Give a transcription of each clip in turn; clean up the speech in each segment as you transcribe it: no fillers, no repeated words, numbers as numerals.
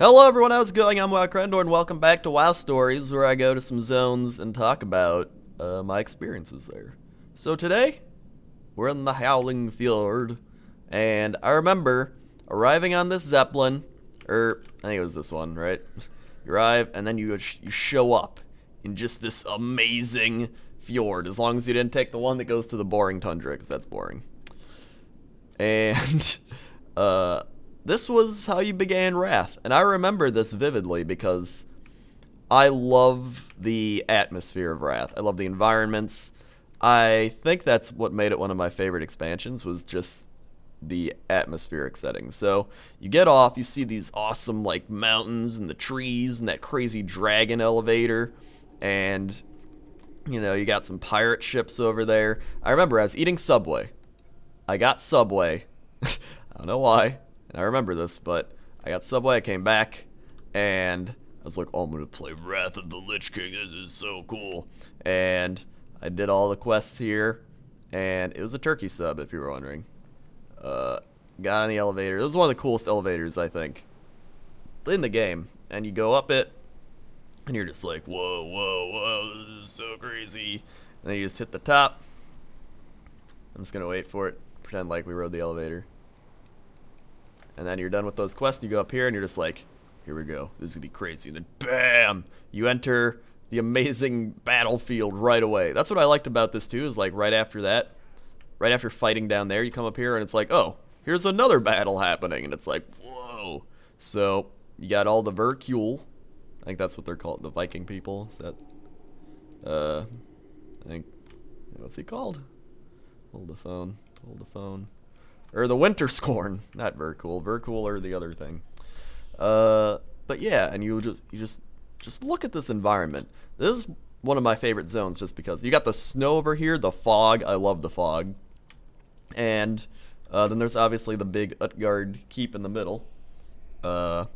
Hello everyone, how's it going? I'm WoWcrendor and welcome back to WoW Stories, where I go to some zones and talk about my experiences there. So today, we're in the Howling Fjord, and I remember arriving on this Zeppelin, I think it was this one, right? You arrive, and then you show up in just this amazing fjord, as long as you didn't take the one that goes to the boring tundra, because that's boring. And, this was how you began Wrath, and I remember this vividly because I love the atmosphere of Wrath. I love the environments. I think that's what made it one of my favorite expansions, was just the atmospheric setting. So you get off, you see these awesome like mountains and the trees and that crazy dragon elevator, and you got some pirate ships over there. I remember I was eating Subway. I got Subway. I don't know why. And I remember this, but I got Subway, I came back, and I was like, oh, I'm going to play Wrath of the Lich King, this is so cool. And I did all the quests here, and it was a turkey sub, if you were wondering. Got on the elevator. This is one of the coolest elevators, I think, in the game. And you go up it, and you're just like, whoa, whoa, whoa, this is so crazy. And then you just hit the top. I'm just going to wait for it, pretend like we rode the elevator. And then you're done with those quests, and you go up here, and you're just like, here we go, this is gonna be crazy. And then, bam, you enter the amazing battlefield right away. That's what I liked about this, too, is like right after that, right after fighting down there, you come up here, and it's like, oh, here's another battle happening. And it's like, whoa. So, you got all the Verkul. I think that's what they're called, the Viking people. Is that, I think, what's he called? Hold the phone. Or the Winter Scorn, not Verkul. Verkul or the other thing. But yeah, and you just look at this environment. This is one of my favorite zones, just because you got the snow over here, the fog. I love the fog. And then there's obviously the big Utgarde Keep in the middle. I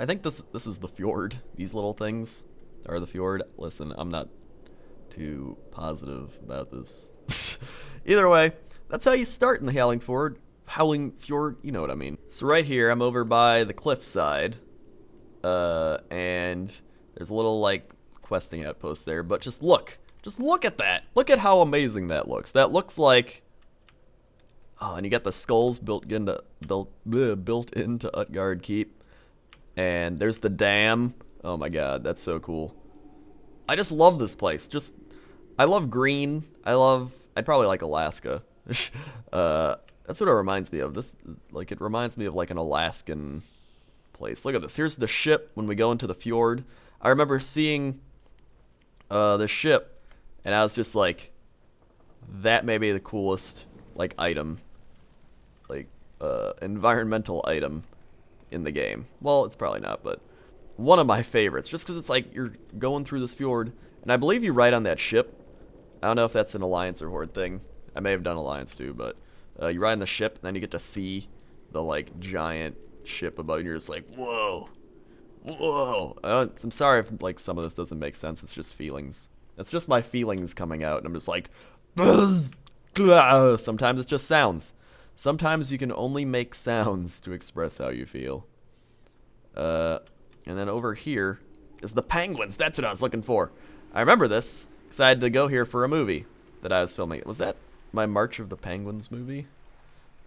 think this is the fjord. These little things are the fjord. Listen, I'm not too positive about this. Either way, that's how you start in the Howling Fjord, you know what I mean. So right here, I'm over by the cliffside, and there's a little, like, questing outpost there, but just look at that. Look at how amazing that looks. That looks like, oh, and you got the skulls built into Utgarde Keep, and there's the dam. Oh my god, that's so cool. I just love this place. I love green. I'd probably like Alaska. That's what it reminds me of. It reminds me of like an Alaskan place. Look at this. Here's the ship when we go into the fjord. I remember seeing the ship, and I was just like, that may be the coolest like item, like environmental item in the game. Well, it's probably not, but one of my favorites. Just because it's like you're going through this fjord, and I believe you ride on that ship. I don't know if that's an Alliance or Horde thing. I may have done Alliance too, but you ride on the ship, and then you get to see the, like, giant ship above you, and you're just like, whoa, whoa. I'm sorry if, like, some of this doesn't make sense. It's just feelings. It's just my feelings coming out, and I'm just like, buzz, blah. Sometimes it's just sounds. Sometimes you can only make sounds to express how you feel. And then over here is the penguins. That's what I was looking for. I remember this, because I had to go here for a movie that I was filming. Was that my March of the Penguins movie?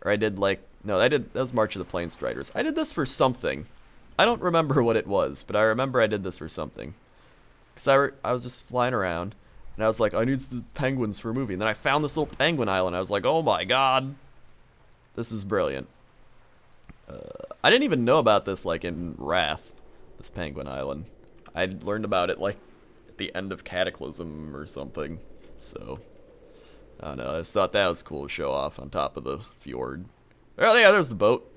Or I did that was March of the Plain Striders. I did this for something. I don't remember what it was, but I remember I did this for something. Because I was just flying around, and I was like, I need the penguins for a movie. And then I found this little penguin island. I was like, oh my god, this is brilliant. I didn't even know about this, like, in Wrath, this penguin island. I learned about it, like, at the end of Cataclysm or something. So, I don't know, I just thought that was cool to show off on top of the fjord. Oh yeah, there's the boat.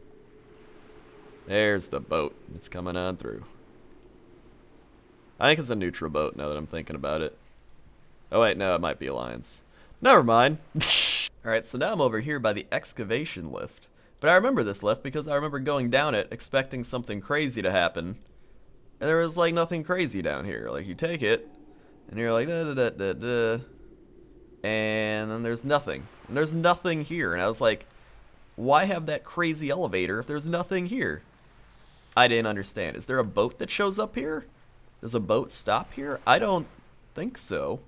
There's the boat. It's coming on through. I think it's a neutral boat now that I'm thinking about it. Oh wait, no, it might be Alliance. Never mind. Alright, so now I'm over here by the excavation lift. But I remember this lift because I remember going down it expecting something crazy to happen. And there was like nothing crazy down here. Like you take it, and you're like, da da da da da. And then there's nothing. And there's nothing here. And I was like, why have that crazy elevator if there's nothing here? I didn't understand. Is there a boat that shows up here? Does a boat stop here? I don't think so.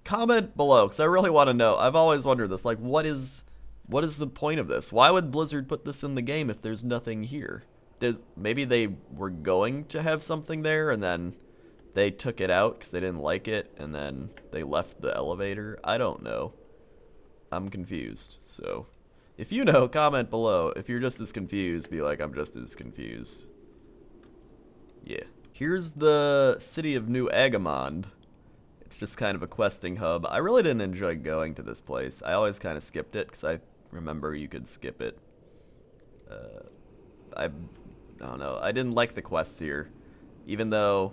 Comment below, because I really want to know. I've always wondered this. Like, what is the point of this? Why would Blizzard put this in the game if there's nothing here? Maybe they were going to have something there, and then they took it out because they didn't like it, and then they left the elevator? I don't know. I'm confused. So, if you know, comment below. If you're just as confused, be like, I'm just as confused. Yeah. Here's the city of New Agamand. It's just kind of a questing hub. I really didn't enjoy going to this place. I always kind of skipped it because I remember you could skip it. I don't know. I didn't like the quests here, even though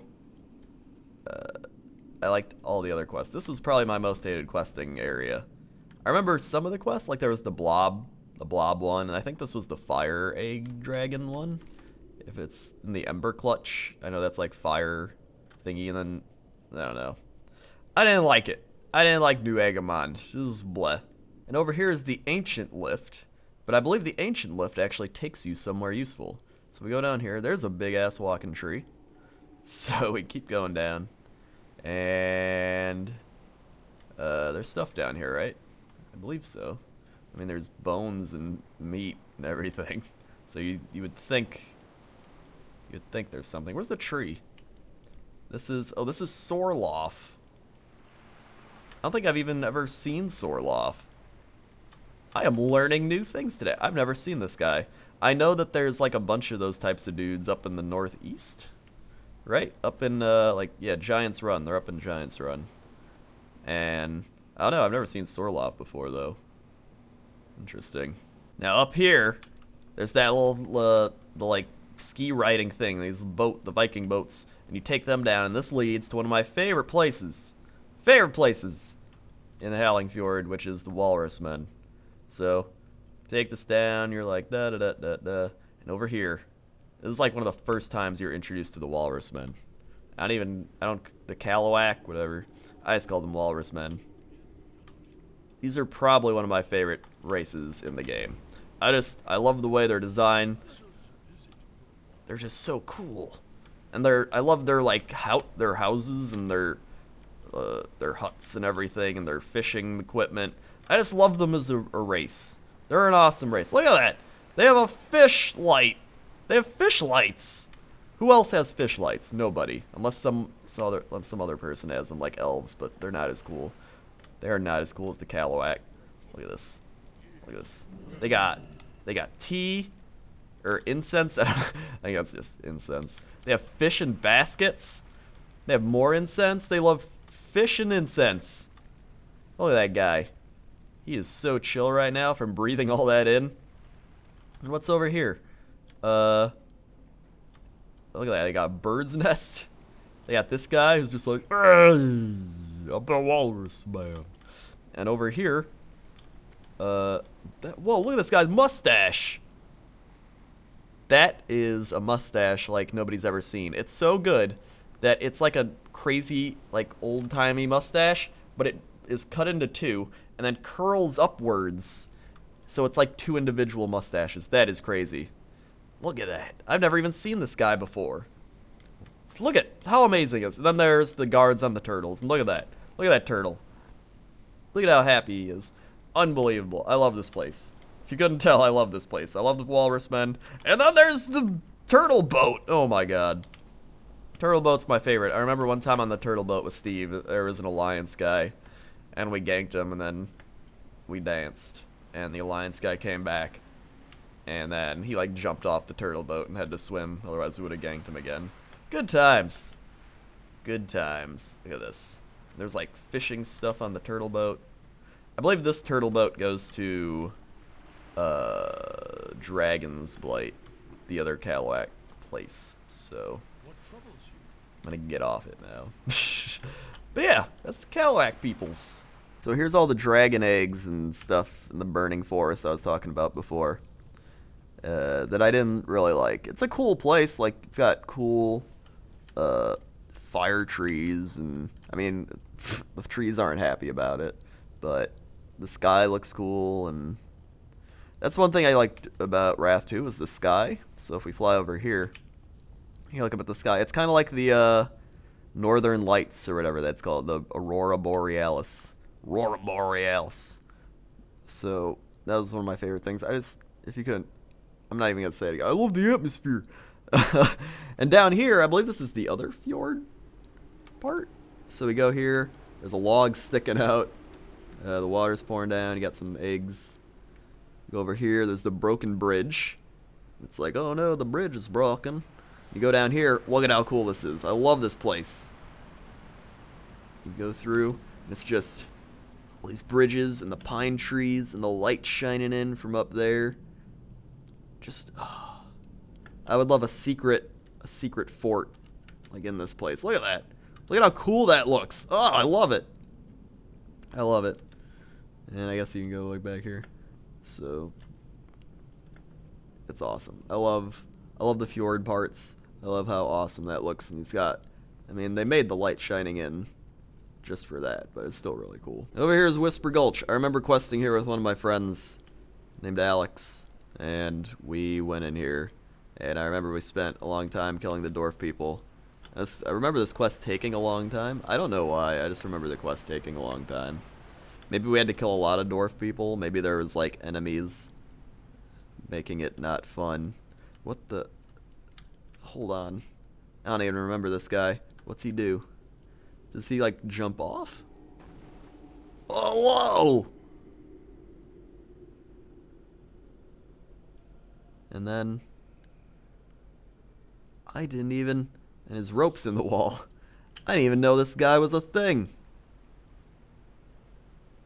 I liked all the other quests. This was probably my most hated questing area. I remember some of the quests, like there was the blob one, and I think this was the fire egg dragon one. If it's in the Ember Clutch, I know that's like fire thingy, and then I don't know. I didn't like it. I didn't like New Agamand. This is bleh. And over here is the Ancient Lift, but I believe the Ancient Lift actually takes you somewhere useful. So we go down here. There's a big ass walking tree. So we keep going down, and there's stuff down here, right? I believe so. I mean, there's bones and meat and everything. So you would think. You'd think there's something. Where's the tree? This is Sorloff. I don't think I've even ever seen Sorloff. I am learning new things today. I've never seen this guy. I know that there's like a bunch of those types of dudes up in the northeast. Right? Up in, like, yeah, Giants Run. They're up in Giants Run. And, I don't know, I've never seen Sorloff before, though. Interesting. Now, up here, there's that little, the, like, ski riding thing, the Viking boats, and you take them down, and this leads to one of my favorite places in the Howling Fjord, which is the Walrus Men. So, take this down, you're like, da-da-da-da-da, and over here, this is like one of the first times you're introduced to the Walrus Men. The Kalawak, whatever, I just call them Walrus Men. These are probably one of my favorite races in the game. I love the way they're designed. They're just so cool, and I love their like their houses and their huts and everything, and their fishing equipment. I just love them as a race. They're an awesome race. Look at that. They have a fish light. They have fish lights. Who else has fish lights? Nobody, unless some other person has them, like elves, but they're not as cool. They are not as cool as the Kalawak. Look at this. Look at this. They got tea. Or incense? I think that's just incense. They have fish in baskets. They have more incense. They love fish and incense. Look at that guy. He is so chill right now from breathing all that in. And what's over here? Look at that. They got a bird's nest. They got this guy who's just like, I'm the Walrus Man. And over here, whoa, look at this guy's mustache. That is a mustache like nobody's ever seen. It's so good that it's like a crazy, like, old-timey mustache, but it is cut into two and then curls upwards. So it's like two individual mustaches. That is crazy. Look at that. I've never even seen this guy before. Look at how amazing it is. And then there's the guards on the turtles. And look at that. Look at that turtle. Look at how happy he is. Unbelievable. I love this place. If you couldn't tell, I love this place. I love the Walrus Men. And then there's the turtle boat. Oh my god. Turtle boat's my favorite. I remember one time on the turtle boat with Steve, there was an Alliance guy. And we ganked him, and then we danced. And the Alliance guy came back. And then he, like, jumped off the turtle boat and had to swim. Otherwise, we would have ganked him again. Good times. Good times. Look at this. There's, like, fishing stuff on the turtle boat. I believe this turtle boat goes to Dragon's Blight, the other Kalawak place. So I'm gonna get off it now. But yeah, that's the Kalawak peoples. So here's all the dragon eggs and stuff in the burning forest I was talking about before, that I didn't really like. It's a cool place. Like, it's got cool fire trees, and I mean, the trees aren't happy about it, but the sky looks cool, and That's one thing I liked about Wrath 2 was the sky. So if we fly over here, you look up at the sky. It's kind of like the Northern Lights or whatever that's called, the Aurora Borealis. Aurora Borealis. So that was one of my favorite things. If you couldn't, I'm not even gonna say it again. I love the atmosphere. And down here, I believe this is the other fjord part. So we go here. There's a log sticking out. The water's pouring down. You got some eggs. Go over here. There's the broken bridge. It's like, oh no, the bridge is broken. You go down here. Look at how cool this is. I love this place. You go through, and it's just all these bridges and the pine trees and the light shining in from up there. Just, I would love a secret fort like in this place. Look at that. Look at how cool that looks. Oh, I love it. I love it. And I guess you can go like back here. So it's awesome. I love the fjord parts. I love how awesome that looks. And it's got, I mean, they made the light shining in just for that, but it's still really cool. Over here is Whisper Gulch. I remember questing here with one of my friends named Alex, and we went in here, and I remember we spent a long time killing the dwarf people. I remember this quest taking a long time. I don't know why, I just remember the quest taking a long time. Maybe we had to kill a lot of dwarf people. Maybe there was like enemies making it not fun. What the? Hold on. I don't even remember this guy. What's he do? Does he like jump off? Oh, whoa! And then I didn't even, and his rope's in the wall. I didn't even know this guy was a thing.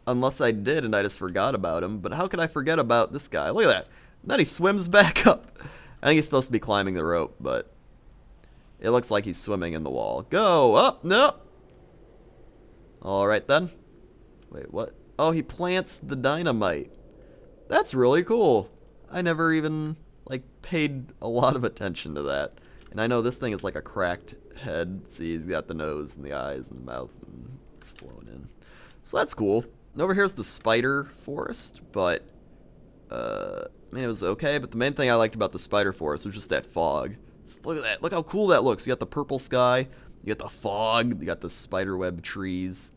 Unless I did and I just forgot about him. But how could I forget about this guy? Look at that. And then he swims back up. I think he's supposed to be climbing the rope, but it looks like he's swimming in the wall. Go up. No. Alright then. Wait, what? Oh, he plants the dynamite. That's really cool. I never even, like, paid a lot of attention to that. And I know this thing is like a cracked head. See, he's got the nose and the eyes and the mouth, and it's flowing in. So that's cool. And over here's the spider forest, but, I mean, it was okay, but the main thing I liked about the spider forest was just that fog. So look at that. Look how cool that looks. You got the purple sky, you got the fog, you got the spider web trees.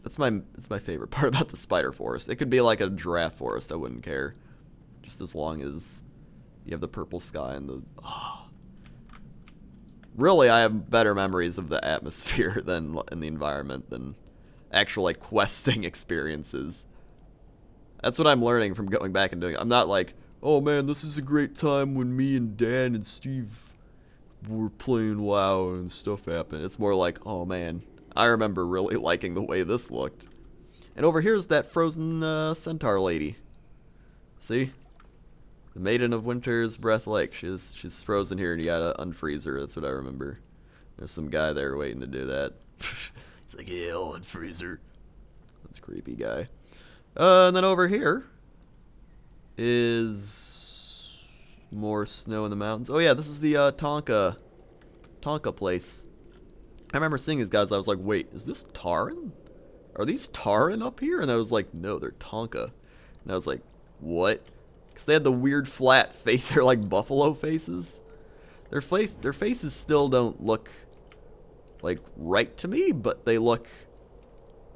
That's my favorite part about the spider forest. It could be like a giraffe forest, I wouldn't care. Just as long as you have the purple sky and the... Oh. Really, I have better memories of the atmosphere than in the environment than actual, like, questing experiences. That's what I'm learning from going back and doing it. I'm not like, oh man, this is a great time when me and Dan and Steve were playing WoW and stuff happened. It's more like, oh man, I remember really liking the way this looked. And over here's that frozen centaur lady. See? The Maiden of Winter's Breath Lake. She's frozen here and you gotta unfreeze her. That's what I remember. There's some guy there waiting to do that. He's like, yeah, I'll unfreeze her. That's a creepy guy. And then over here is more snow in the mountains. Oh yeah, this is the Tonka place. I remember seeing these guys. I was like, wait, is this Taran? Are these Taran up here? And I was like, no, they're Tonka. And I was like, what? Because they had the weird flat face. They're like buffalo faces. Their faces still don't look like right to me, but they look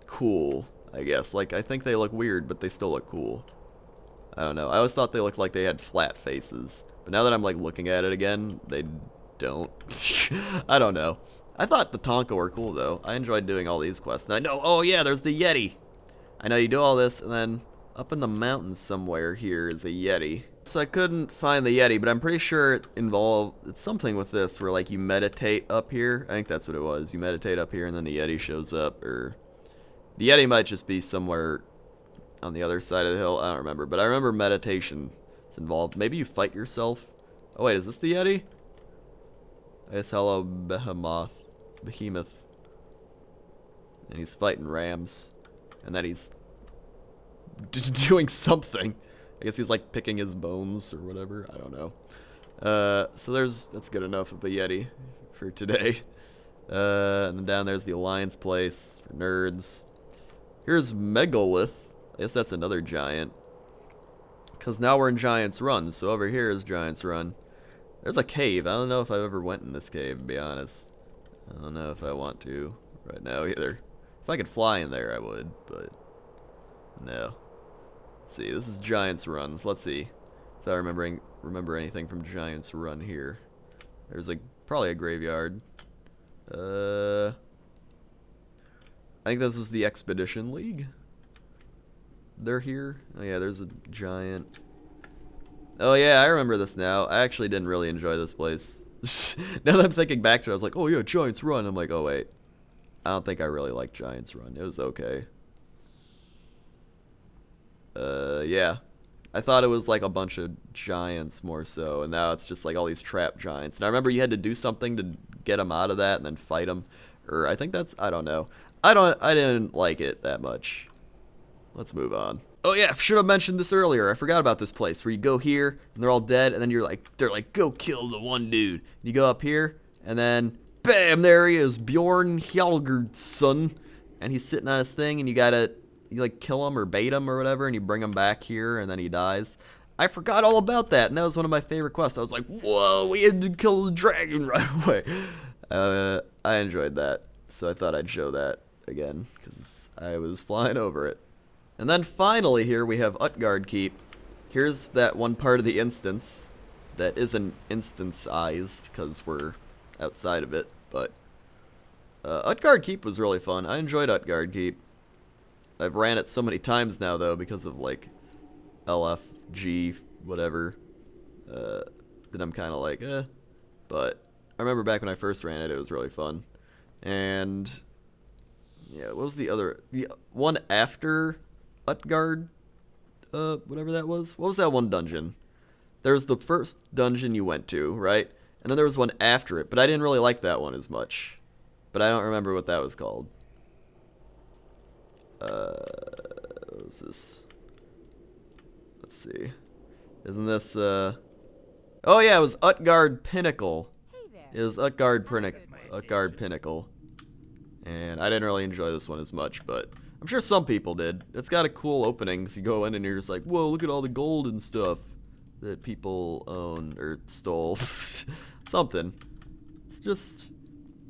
cool, I guess. Like, I think they look weird, but they still look cool. I don't know. I always thought they looked like they had flat faces. But now that I'm, like, looking at it again, they don't. I don't know. I thought the Tonka were cool, though. I enjoyed doing all these quests. And I know, oh yeah, there's the Yeti. I know you do all this, and then up in the mountains somewhere here is a Yeti. So I couldn't find the Yeti, but I'm pretty sure it's something with this, where, like, you meditate up here. I think that's what it was. You meditate up here, and then the Yeti shows up, or... The Yeti might just be somewhere on the other side of the hill. I don't remember. But I remember meditation is involved. Maybe you fight yourself. Oh, wait. Is this the Yeti? I guess hello, Behemoth. And he's fighting rams. And then he's doing something. I guess he's like picking his bones or whatever. I don't know. So that's good enough of a Yeti for today. And then down there's the Alliance place for nerds. Here's Megalith. I guess that's another giant. Because now we're in Giant's Run, so over here is Giant's Run. There's a cave. I don't know if I've ever went in this cave, to be honest. I don't know if I want to right now either. If I could fly in there, I would, but no. Let's see, this is Giant's Run. So let's see if I remember anything from Giant's Run here. There's probably a graveyard. I think this is the Expedition League. They're here. Oh yeah, there's a giant. Oh yeah, I remember this now. I actually didn't really enjoy this place. Now that I'm thinking back to it, I was like, oh yeah, Giant's Run. I'm like, oh wait. I don't think I really liked Giant's Run. It was okay. Yeah. I thought it was like a bunch of giants more so, and now it's just like all these trap giants. And I remember you had to do something to get them out of that and then fight them. Or I think that's, I don't know. I didn't like it that much. Let's move on. Oh yeah, I should have mentioned this earlier. I forgot about this place where you go here and they're all dead, and then they're like, go kill the one dude. And you go up here, and then bam, there he is, Bjorn Hjalgardson, and he's sitting on his thing, and you like kill him or bait him or whatever, and you bring him back here, and then he dies. I forgot all about that, and that was one of my favorite quests. I was like, whoa, we had to kill the dragon right away. I enjoyed that, so I thought I'd show that again because I was flying over it. And then finally here we have Utgarde Keep. Here's that one part of the instance that isn't instancized because we're outside of it, but Utgarde Keep was really fun. I enjoyed Utgarde Keep. I've ran it so many times now though because of like LFG whatever that I'm kind of like but I remember back when I first ran it, it was really fun. And yeah, what was the one after Utgarde, whatever that was? What was that one dungeon? There was the first dungeon you went to, right? And then there was one after it, but I didn't really like that one as much. But I don't remember what that was called. What was this? Let's see. Isn't this, oh yeah, it was Utgarde Pinnacle. It was Utgarde Pinnacle. And I didn't really enjoy this one as much, but I'm sure some people did. It's got a cool opening, so you go in and you're just like, whoa, look at all the gold and stuff that people own or stole. Something. It's just,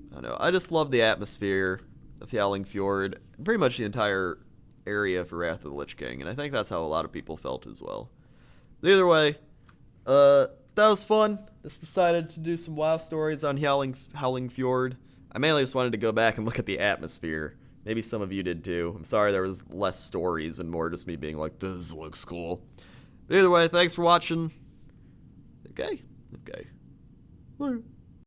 I don't know. I just love the atmosphere of the Howling Fjord, pretty much the entire area for Wrath of the Lich King, and I think that's how a lot of people felt as well. Either way, that was fun. Just decided to do some WoW stories on Howling Fjord. I mainly just wanted to go back and look at the atmosphere. Maybe some of you did too. I'm sorry there was less stories and more just me being like, this looks cool. But either way, thanks for watching. Okay. Bye.